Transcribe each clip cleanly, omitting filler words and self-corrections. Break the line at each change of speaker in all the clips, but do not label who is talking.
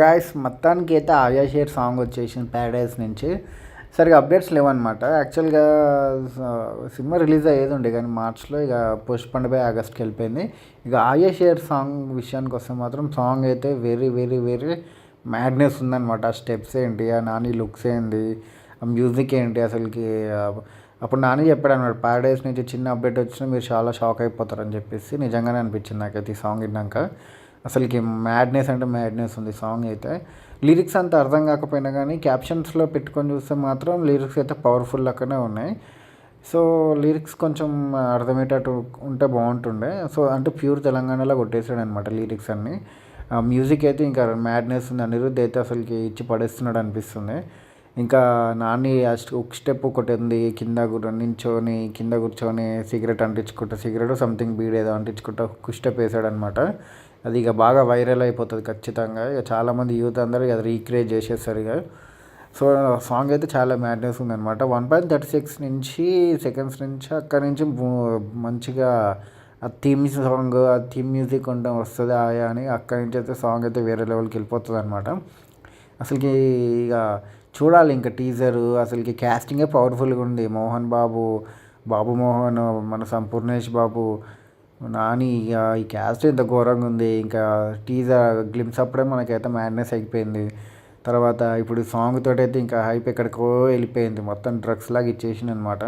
Guys మొత్తానికి అయితే Arya share song వచ్చేసింది ప్యారడైజ్ నుంచి. సరిగా అప్డేట్స్ లేవన్నమాట. యాక్చువల్గా సినిమా రిలీజ్ అయ్యేది ఉండే కానీ మార్చ్లో ఇక పోస్ట్ పండ్ బై ఆగస్ట్కి వెళ్ళిపోయింది. ఇక ఆర్యా షేర్ సాంగ్ విషయానికి వస్తే మాత్రం సాంగ్ అయితే వెరీ వెరీ వెరీ మ్యాడ్నెస్ ఉందన్నమాట. ఆ స్టెప్స్ ఏంటి, ఆ నాని లుక్స్ ఏంటి, ఆ మ్యూజిక్ ఏంటి అసలుకి. అప్పుడు నాని చెప్పాడు అనమాట, ప్యారడైజ్ నుంచి చిన్న అప్డేట్ వచ్చినా మీరు చాలా షాక్ అయిపోతారని చెప్పేసి. నిజంగానే అనిపించింది నాకైతే ఈ సాంగ్ విన్నాక. అసలుకి మ్యాడ్నెస్ అంటే మ్యాడ్నెస్ ఉంది సాంగ్ అయితే. లిరిక్స్ అంత అర్థం కాకపోయినా కానీ క్యాప్షన్స్లో పెట్టుకొని చూస్తే మాత్రం లిరిక్స్ అయితే పవర్ఫుల్ లెక్కనే ఉన్నాయి. సో లిరిక్స్ కొంచెం అర్థమయ్యేటట్టు ఉంటే బాగుంటుండే. సో అంటే ప్యూర్ తెలంగాణలో కొట్టేసాడు అనమాట లిరిక్స్ అన్నీ. మ్యూజిక్ అయితే ఇంకా మ్యాడ్నెస్ ఉంది. అనిరుద్ధ్ అయితే అసలుకి ఇచ్చి పడేస్తున్నాడు అనిపిస్తుంది. ఇంకా నాని ఒక స్టెప్ ఒకటి ఉంది, నించొని కింద కూర్చొని సిగరెట్ అంటించుకుంటా, సిగరెట్ సంథింగ్ బీడ్ ఏదో అంటించుకుంటా ఒక స్టెప్ వేసాడు అనమాట. అది ఇక బాగా వైరల్ అయిపోతుంది ఖచ్చితంగా. ఇక చాలామంది యూత్ అందరూ ఇక రీక్రియేట్ చేసేస్తారు ఇక. సో సాంగ్ అయితే చాలా మ్యాడ్నెస్ ఉందన్నమాట. 1.36 నుంచి సెకండ్స్ నుంచి అక్కడి నుంచి మంచిగా ఆ థీమ్ సాంగ్, ఆ థీమ్ మ్యూజిక్ ఉంటే వస్తుంది ఆయా అని అక్కడి నుంచి అయితే సాంగ్ అయితే వేరే లెవెల్కి వెళ్ళిపోతుంది అనమాట. అసలుకి ఇక చూడాలి ఇంకా టీజరు. అసలుకి క్యాస్టింగే పవర్ఫుల్గా ఉంది. మోహన్ బాబు, బాబు మోహన్, మన సంపూర్ణేష్ బాబు, నాని, ఇక ఈ క్యాస్ట్ ఇంత ఘోరంగా ఉంది. ఇంకా టీజర్ గ్లిమ్స్ అప్పుడే మనకైతే మ్యాడ్నెస్ అయిపోయింది. తర్వాత ఇప్పుడు సాంగ్ తోటి అయితే ఇంకా హైప్ ఎక్కడికో వెళ్ళిపోయింది. మొత్తం డ్రగ్స్ లాగా ఇచ్చేసింది అనమాట.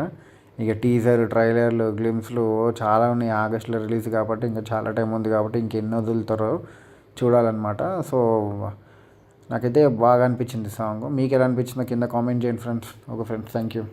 ఇక టీజర్, ట్రైలర్లు, గ్లిమ్స్లు చాలా ఉన్నాయి. ఆగస్టులో రిలీజ్ కాబట్టి ఇంకా చాలా టైం ఉంది కాబట్టి ఇంకెన్ని వదులుతారో చూడాలన్నమాట. సో నాకైతే బాగా అనిపించింది సాంగ్. మీకు ఎలా అనిపించిందో కింద కామెంట్ చేయండి friends. Okay friends, thank you.